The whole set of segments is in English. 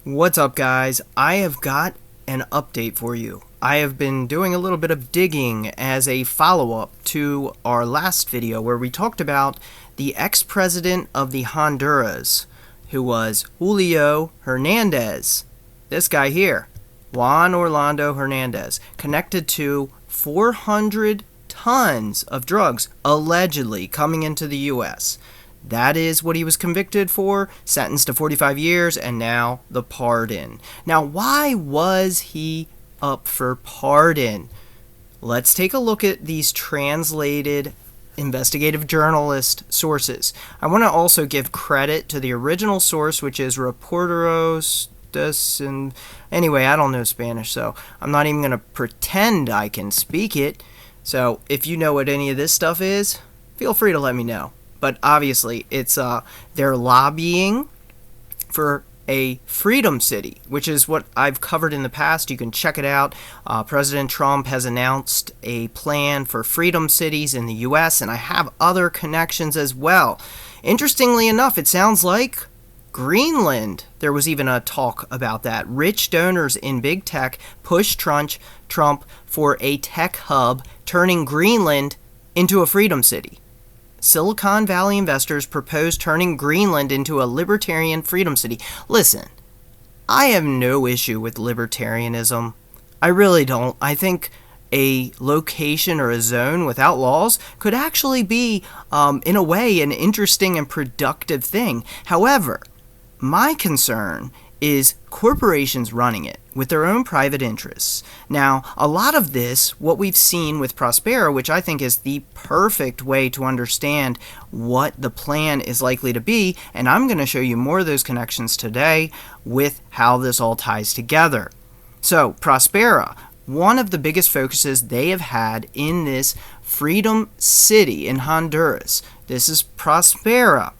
What's up, guys? I have got an update for you. I have been doing a little bit of digging as a follow-up to our last video where we talked about the ex-president of the Honduras, who was Julio Hernandez. This guy here, Juan Orlando Hernandez, connected to 400 tons of drugs allegedly coming into the U.S. That is what he was convicted for, sentenced to 45 years, and now the pardon. Now, why was he up for pardon? Let's take a look at these translated investigative journalist sources. I want to also give credit to the original source, which is Reporteros and anyway, I don't know Spanish, so I'm not even going to pretend I can speak it. So if you know what any of this stuff is, feel free to let me know. But obviously, it's they're lobbying for a freedom city, which is what I've covered in the past. You can check it out. President Trump has announced a plan for freedom cities in the U.S., and I have other connections as well. Interestingly enough, it sounds like Greenland. There was even a talk about that. Rich donors in big tech pushed Trump for a tech hub, turning Greenland into a freedom city. Silicon Valley investors propose turning Greenland into a libertarian freedom city. Listen, I have no issue with libertarianism. I really don't. I think a location or a zone without laws could actually be, in a way, an interesting and productive thing. However, my concern is corporations running it with their own private interests. Now, a lot of this, what we've seen with Prospera, which I think is the perfect way to understand what the plan is likely to be, and I'm going to show you more of those connections today with how this all ties together. So, Prospera, one of the biggest focuses they have had in this freedom city in Honduras. This is Prospera.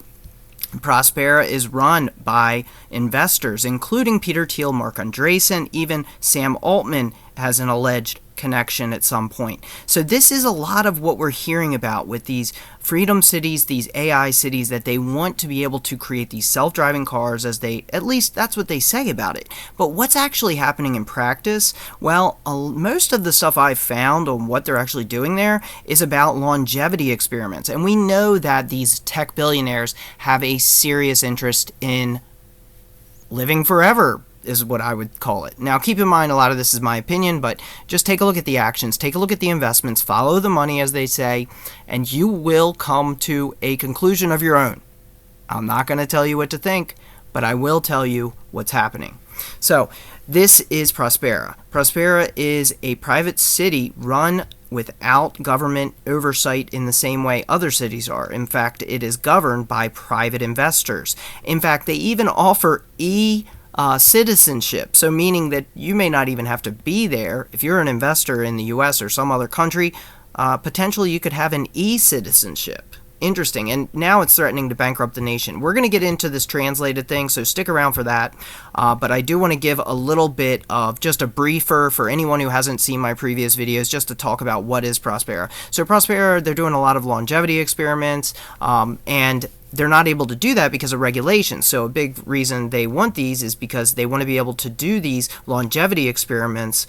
Prospera is run by investors, including Peter Thiel, Mark Andreessen, even Sam Altman has an alleged connection at some point. So this is a lot of what we're hearing about with these freedom cities, these AI cities, that they want to be able to create these self-driving cars, as they, at least that's what they say about it. But what's actually happening in practice? Well, most of the stuff I've found on what they're actually doing there is about longevity experiments. And we know that these tech billionaires have a serious interest in living forever, is what I would call it. Now, keep in mind, a lot of this is my opinion, but just take a look at the actions, take a look at the investments, follow the money, as they say, and you will come to a conclusion of your own. I'm not going to tell you what to think, but I will tell you what's happening. So, this is Prospera. Prospera is a private city run without government oversight in the same way other cities are. In fact, it is governed by private investors. In fact, they even offer citizenship, so meaning that you may not even have to be there. If you're an investor in the U.S. or some other country, potentially you could have an e-citizenship. Interesting, and now it's threatening to bankrupt the nation. We're going to get into this translated thing, so stick around for that, but I do want to give a little bit of just a briefer for anyone who hasn't seen my previous videos, just to talk about what is Prospera. So Prospera, they're doing a lot of longevity experiments, and they're not able to do that because of regulations. So a big reason they want these is because they want to be able to do these longevity experiments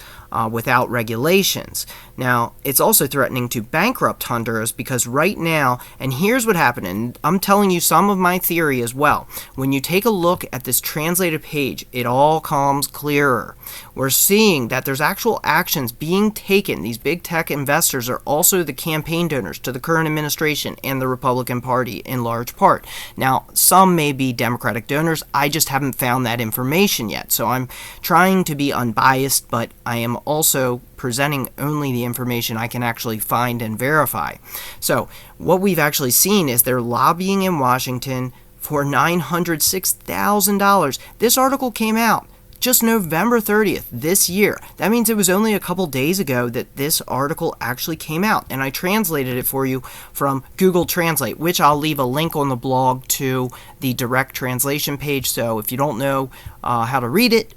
without regulations. Now, it's also threatening to bankrupt Honduras because right now, and here's what happened, and I'm telling you some of my theory as well. When you take a look at this translated page, it all comes clearer. We're seeing that there's actual actions being taken. These big tech investors are also the campaign donors to the current administration and the Republican Party in large part. Now, some may be Democratic donors. I just haven't found that information yet. So I'm trying to be unbiased, but I am also presenting only the information I can actually find and verify. So what we've actually seen is they're lobbying in Washington for $906,000. This article came out just November 30th this year. That means it was only a couple days ago that this article actually came out, and I translated it for you from Google Translate, which I'll leave a link on the blog to the direct translation page, so if you don't know how to read it,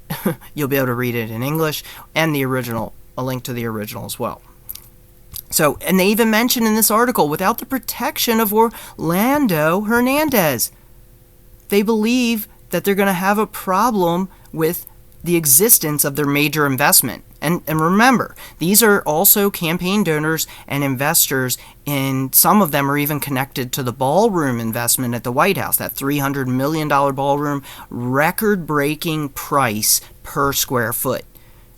you'll be able to read it in English, and the original, a link to the original as well. So, and they even mention in this article, without the protection of Orlando Hernandez, they believe that they're going to have a problem with the existence of their major investment. And remember, these are also campaign donors and investors, and some of them are even connected to the ballroom investment at the White House, that $300 million ballroom, record-breaking price per square foot.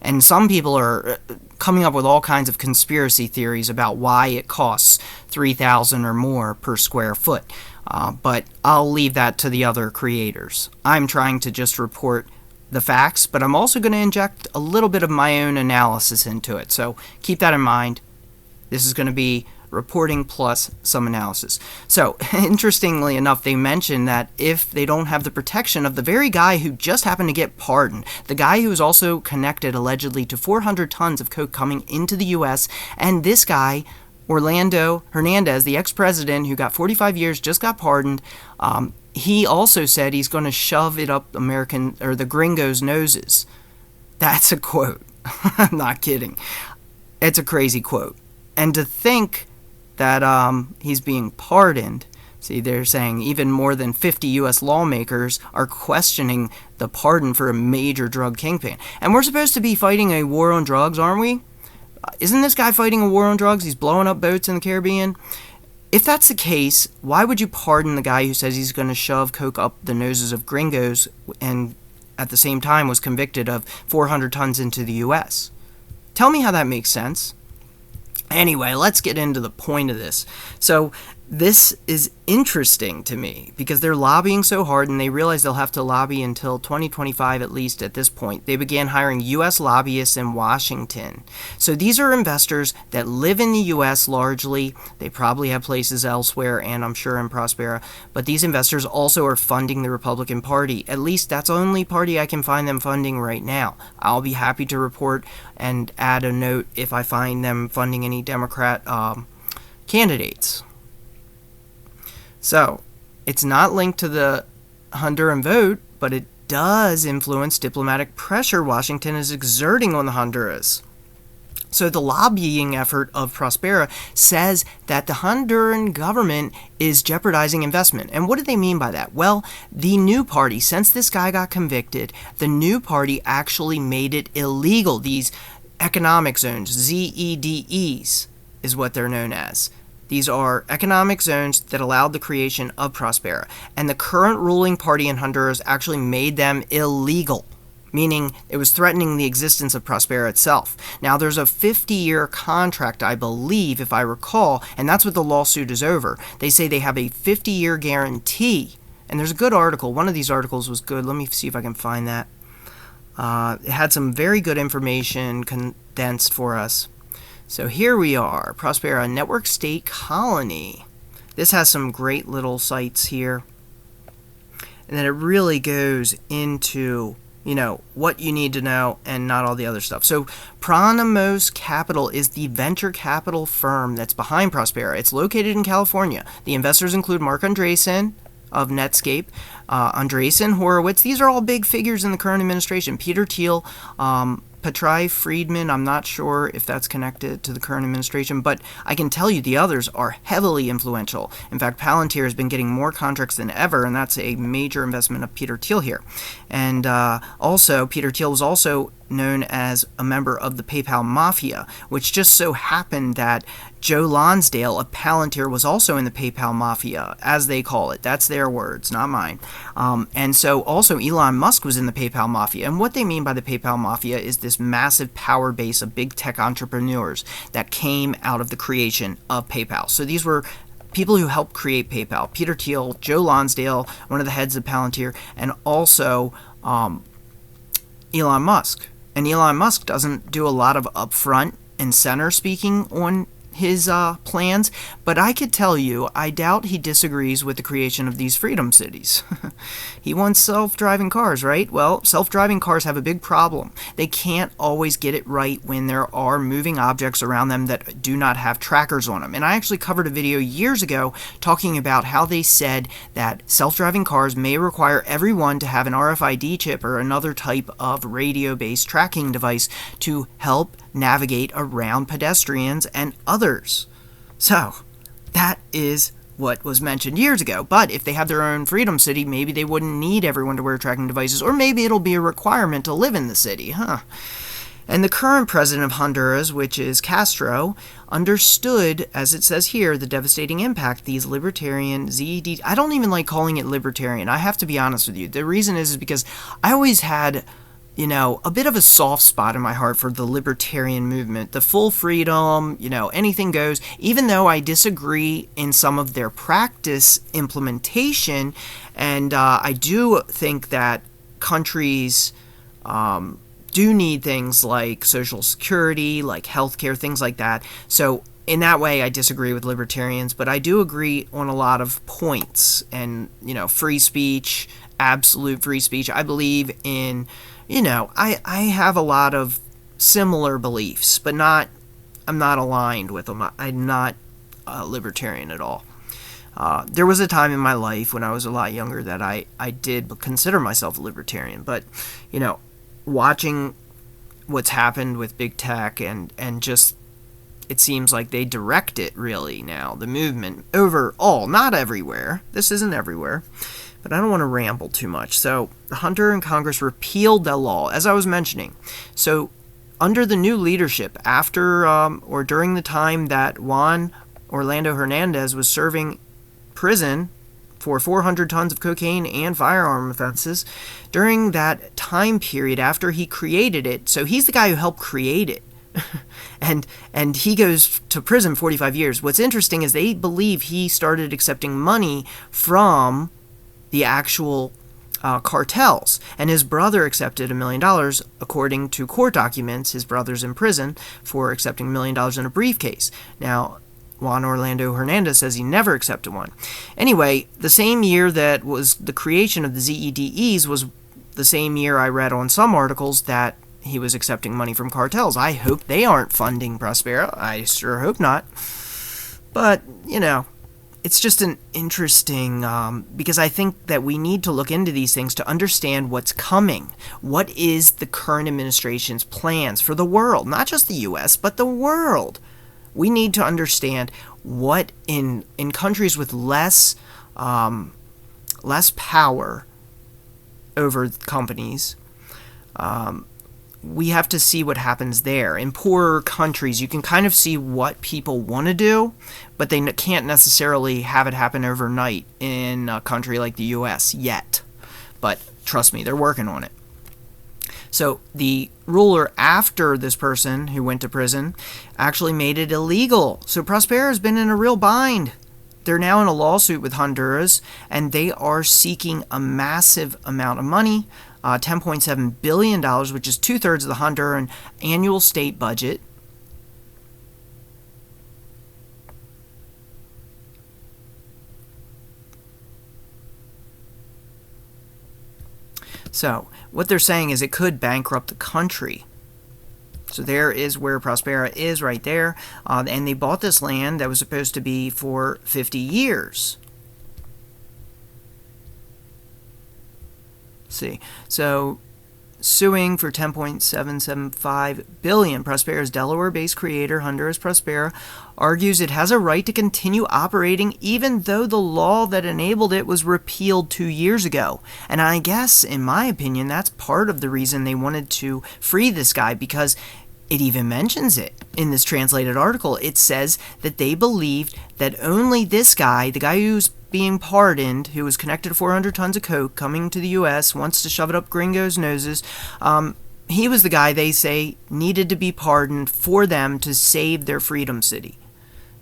And some people are coming up with all kinds of conspiracy theories about why it costs $3,000 or more per square foot. But I'll leave that to the other creators. I'm trying to just report the facts, but I'm also going to inject a little bit of my own analysis into it. So keep that in mind. This is going to be reporting plus some analysis. So interestingly enough, they mentioned that if they don't have the protection of the very guy who just happened to get pardoned, the guy who is also connected allegedly to 400 tons of coke coming into the U.S., and this guy, Orlando Hernandez, the ex-president who got 45 years, just got pardoned, he also said he's going to shove it up the gringos' noses. That's a quote. I'm not kidding. It's a crazy quote. And to think that he's being pardoned, see, they're saying even more than 50 U.S. lawmakers are questioning the pardon for a major drug kingpin. And we're supposed to be fighting a war on drugs, aren't we? Isn't this guy fighting a war on drugs? He's blowing up boats in the Caribbean. If that's the case, why would you pardon the guy who says he's going to shove coke up the noses of gringos and at the same time was convicted of 400 tons into the U.S.? Tell me how that makes sense. Anyway, let's get into the point of this. So this is interesting to me because they're lobbying so hard and they realize they'll have to lobby until 2025 at least at this point. They began hiring U.S. lobbyists in Washington. So these are investors that live in the U.S. largely. They probably have places elsewhere and I'm sure in Prospera. But these investors also are funding the Republican Party. At least that's the only party I can find them funding right now. I'll be happy to report and add a note if I find them funding any Democrat candidates. So, it's not linked to the Honduran vote, but it does influence diplomatic pressure Washington is exerting on the Honduras. So the lobbying effort of Prospera says that the Honduran government is jeopardizing investment. And what do they mean by that? Well, the new party, since this guy got convicted, the new party actually made it illegal. These economic zones, ZEDEs, is what they're known as. These are economic zones that allowed the creation of Prospera. And the current ruling party in Honduras actually made them illegal, meaning it was threatening the existence of Prospera itself. Now, there's a 50-year contract, I believe, if I recall, and that's what the lawsuit is over. They say they have a 50-year guarantee. And there's a good article. One of these articles was good. Let me see if I can find that. It had some very good information condensed for us. So here we are, Prospera Network State Colony. This has some great little sites here. And then it really goes into, what you need to know and not all the other stuff. So Pronamos Capital is the venture capital firm that's behind Prospera. It's located in California. The investors include Mark Andreessen of Netscape, Andreessen, Horowitz. These are all big figures in the current administration. Peter Thiel, Patry Friedman, I'm not sure if that's connected to the current administration, but I can tell you the others are heavily influential. In fact, Palantir has been getting more contracts than ever, and that's a major investment of Peter Thiel here. And also, Peter Thiel was also known as a member of the PayPal Mafia, which just so happened that Joe Lonsdale of Palantir was also in the PayPal Mafia, as they call it. That's their words, not mine. And so also Elon Musk was in the PayPal Mafia. And what they mean by the PayPal Mafia is this massive power base of big tech entrepreneurs that came out of the creation of PayPal. So these were people who helped create PayPal. Peter Thiel, Joe Lonsdale, one of the heads of Palantir, and also Elon Musk. And Elon Musk doesn't do a lot of upfront and center speaking on his plans, but I could tell you, I doubt he disagrees with the creation of these freedom cities. He wants self-driving cars, right? Well, self-driving cars have a big problem. They can't always get it right when there are moving objects around them that do not have trackers on them. And I actually covered a video years ago talking about how they said that self-driving cars may require everyone to have an RFID chip or another type of radio-based tracking device to help navigate around pedestrians and others. So, that is what was mentioned years ago. But if they had their own freedom city, maybe they wouldn't need everyone to wear tracking devices, or maybe it'll be a requirement to live in the city, And the current president of Honduras, which is Castro, understood, as it says here, the devastating impact these libertarian ZED... I don't even like calling it libertarian. I have to be honest with you. The reason is because I always had, a bit of a soft spot in my heart for the libertarian movement. The full freedom, anything goes. Even though I disagree in some of their practice implementation, and I do think that countries... do need things like Social Security, like healthcare, things like that. So in that way, I disagree with libertarians, but I do agree on a lot of points. And, free speech, absolute free speech. I believe in, I have a lot of similar beliefs, but I'm not aligned with them. I'm not a libertarian at all. There was a time in my life when I was a lot younger that I did consider myself a libertarian, but, watching what's happened with big tech and just it seems like they direct it really now, the movement overall, not everywhere. This isn't everywhere, but I don't want to ramble too much. So the Honduran Congress repealed the law, as I was mentioning. So under the new leadership, after or during the time that Juan Orlando Hernandez was serving prison for 400 tons of cocaine and firearm offenses, during that time period after he created it, so he's the guy who helped create it, and he goes to prison 45 years. What's interesting is they believe he started accepting money from the actual cartels, and his brother accepted $1 million, according to court documents. His brother's in prison for accepting $1 million in a briefcase. Now, Juan Orlando Hernandez says he never accepted one. Anyway, the same year that was the creation of the ZEDEs was the same year I read on some articles that he was accepting money from cartels. I hope they aren't funding Prospera. I sure hope not. But, it's just an interesting, because I think that we need to look into these things to understand what's coming. What is the current administration's plans for the world? Not just the U.S., but the world. We need to understand what in countries with less power over companies, we have to see what happens there. In poorer countries, you can kind of see what people want to do, but they can't necessarily have it happen overnight in a country like the U.S. yet. But trust me, they're working on it. So the ruler after this person who went to prison actually made it illegal. So Prospera has been in a real bind. They're now in a lawsuit with Honduras, and they are seeking a massive amount of money, $10.7 billion, which is 2/3 of the Honduran annual state budget. So what they're saying is it could bankrupt the country. So there is where Prospera is right there. And they bought this land that was supposed to be for 50 years. Let's see. So suing for $10.775 billion. Prospera's Delaware-based creator, Honduras Prospera, argues it has a right to continue operating even though the law that enabled it was repealed 2 years ago. And I guess, in my opinion, that's part of the reason they wanted to free this guy, because it even mentions it in this translated article. It says that they believed that only this guy, the guy who's being pardoned, who was connected to 400 tons of coke, coming to the U.S., wants to shove it up gringos' noses, he was the guy they say needed to be pardoned for them to save their freedom city.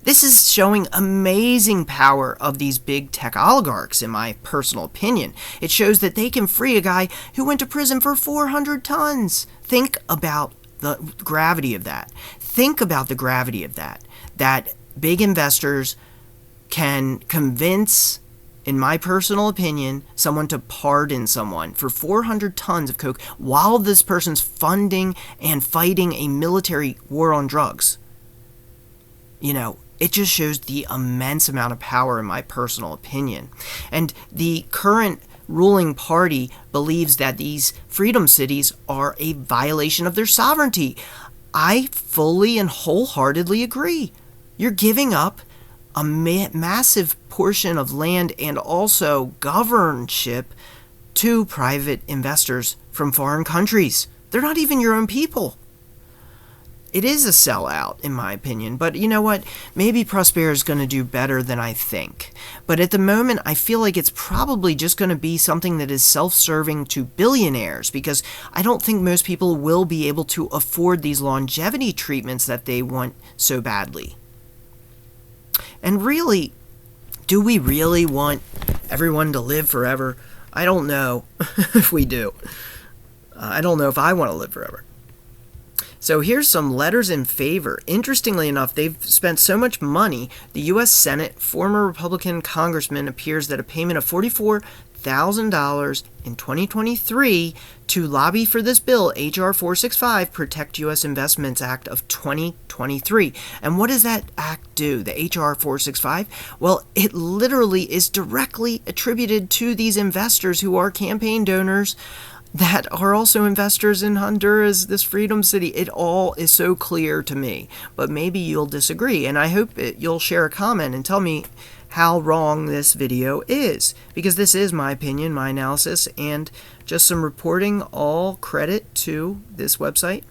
This is showing amazing power of these big tech oligarchs, in my personal opinion. It shows that they can free a guy who went to prison for 400 tons. Think about the gravity of that. Think about the gravity of that. That big investors can convince, in my personal opinion, someone to pardon someone for 400 tons of coke while this person's funding and fighting a military war on drugs. It just shows the immense amount of power, in my personal opinion. And the current ruling party believes that these freedom cities are a violation of their sovereignty. I fully and wholeheartedly agree. You're giving up a massive portion of land and also governorship to private investors from foreign countries. They're not even your own people. It is a sellout, in my opinion, but you know what? Maybe Prospera is going to do better than I think. But at the moment, I feel like it's probably just going to be something that is self-serving to billionaires, because I don't think most people will be able to afford these longevity treatments that they want so badly. And really, do we really want everyone to live forever? I don't know if we do. I don't know if I want to live forever. So here's some letters in favor. Interestingly enough, they've spent so much money. The U.S. Senate, former Republican congressman, appears that a payment of $44,000 in 2023 to lobby for this bill, H.R. 465, Protect U.S. Investments Act of 2023. And what does that act do, the H.R. 465? Well, it literally is directly attributed to these investors who are campaign donors that are also investors in Honduras, this freedom city. It all is so clear to me, but maybe you'll disagree, and I hope you'll share a comment and tell me how wrong this video is, because this is my opinion, my analysis, and just some reporting, all credit to this website.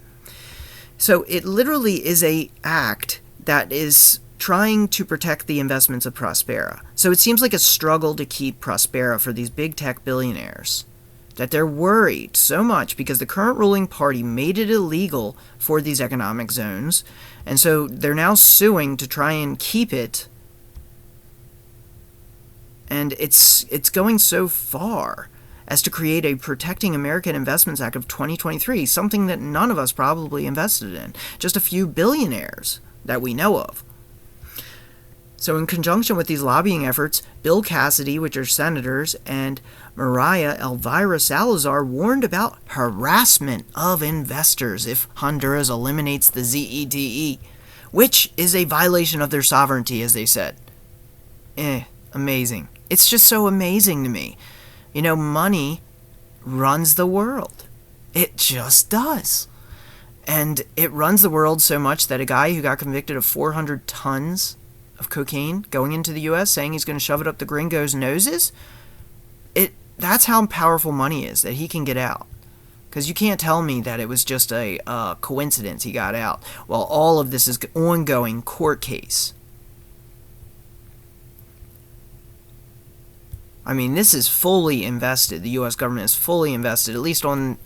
So it literally is a act that is trying to protect the investments of Prospera. So it seems like a struggle to keep Prospera for these big tech billionaires, that they're worried so much because the current ruling party made it illegal for these economic zones, and so they're now suing to try and keep it. And it's going so far as to create a Protecting American Investments Act of 2023, something that none of us probably invested in, just a few billionaires that we know of. So in conjunction with these lobbying efforts, Bill Cassidy, which are senators, and Maria Elvira Salazar warned about harassment of investors if Honduras eliminates the ZEDE, which is a violation of their sovereignty, as they said. Amazing. It's just so amazing to me. You know, money runs the world. It just does. And it runs the world so much that a guy who got convicted of 400 tons of cocaine going into the U.S., saying he's going to shove it up the gringos' noses, that's how powerful money is, that he can get out. Because you can't tell me that it was just a coincidence he got out, while all of this is ongoing court case. I mean, this is fully invested. The U.S. government is fully invested, at least on...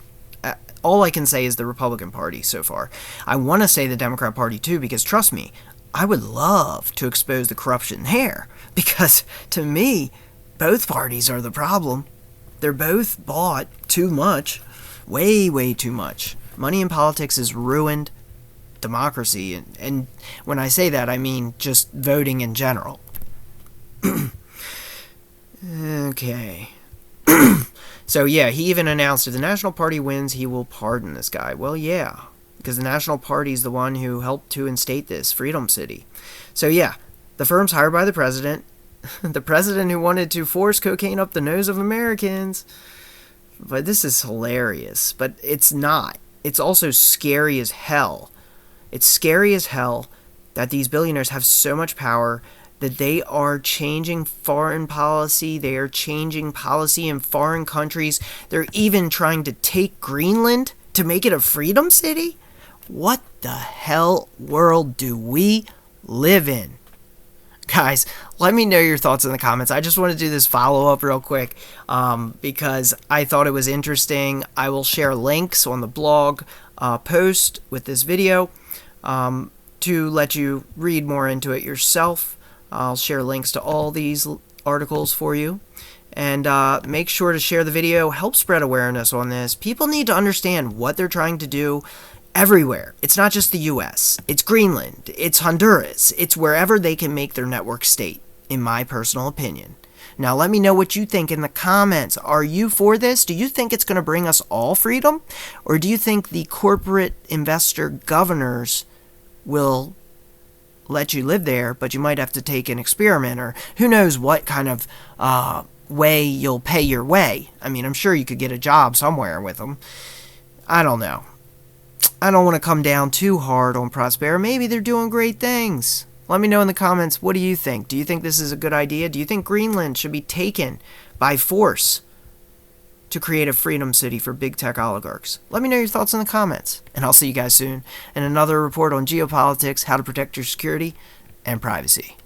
all I can say is the Republican Party so far. I want to say the Democrat Party too, because trust me, I would love to expose the corruption there, because to me, both parties are the problem. They're both bought too much, way, way too much. Money in politics has ruined democracy, and when I say that, I mean just voting in general. Okay. So yeah, he even announced if the National Party wins, he will pardon this guy. Well, yeah, because the National Party is the one who helped to instate this Freedom City. So yeah, the firm's hired by the president, the president who wanted to force cocaine up the nose of Americans. But this is hilarious, but it's not. It's also scary as hell. It's scary as hell that these billionaires have so much power that they are changing foreign policy. They are changing policy in foreign countries. They're even trying to take Greenland to make it a freedom city? What the hell world do we live in? Guys, let me know your thoughts in the comments. I just want to do this follow-up real quick because I thought it was interesting. I will share links on the blog post with this video to let you read more into it yourself. I'll share links to all these articles for you. And make sure to share the video. Help spread awareness on this. People need to understand what they're trying to do everywhere. It's not just the U.S. It's Greenland. It's Honduras. It's wherever they can make their network state, in my personal opinion. Now, let me know what you think in the comments. Are you for this? Do you think it's going to bring us all freedom? Or do you think the corporate investor governors will let you live there, but you might have to take an experiment, or who knows what kind of way you'll pay your way? I mean, I'm sure you could get a job somewhere with them. I don't know. I don't want to come down too hard on Prospera. Maybe they're doing great things. Let me know in the comments, what do you think? Do you think this is a good idea? Do you think Greenland should be taken by force to create a freedom city for big tech oligarchs? Let me know your thoughts in the comments, and I'll see you guys soon in another report on geopolitics, how to protect your security and privacy.